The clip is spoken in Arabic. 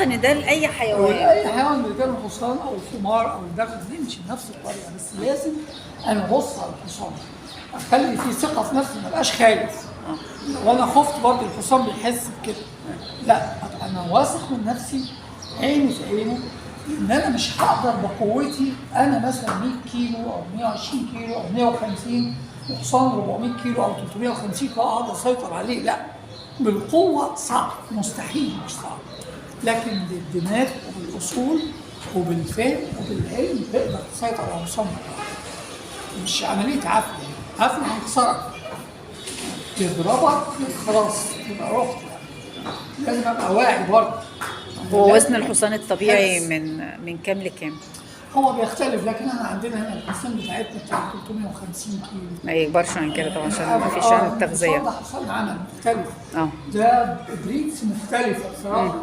اعتقد ان ده لاي حيوان. اي حيوان اذا كان الحصان او الحمار او الدغل بيمشي بنفس الطريقه، بس لازم انا ابص على الحصان، اخلي فيه ثقه في نفسي، ما ابقاش خايف. وانا خفت برضه الحصان بيحس بكده. لا، أبقى انا واثق من نفسي، عيني في عينه، ان انا مش هقدر بقوتي، انا مثلا 100 كيلو او 120 كيلو او 150 وحصان 400 كيلو او 350 كيلو اقدر اسيطر عليه. لا، بالقوه صعب، مستحيل، مش صعب. لكن بالدماغ وبالاصول وبالفهم وبالعلم تقدر تسيطر على الحصان. مش عمليه عافيه، عافيه هيكسرك، تضربك خلاص تبقى رحت. لازم ابقى واعي برضه. هو وزن الحصان الطبيعي من كام لكام؟ هو بيختلف، لكن احنا عندنا هنا الحصان بتاعتنا بتاع 350 كيلو. ما يكبرش عن كده طبعا عشان ما فيش عن التغذيه. ده حصان عمل مختلف. اه ده بريدز مختلفه بصراحه.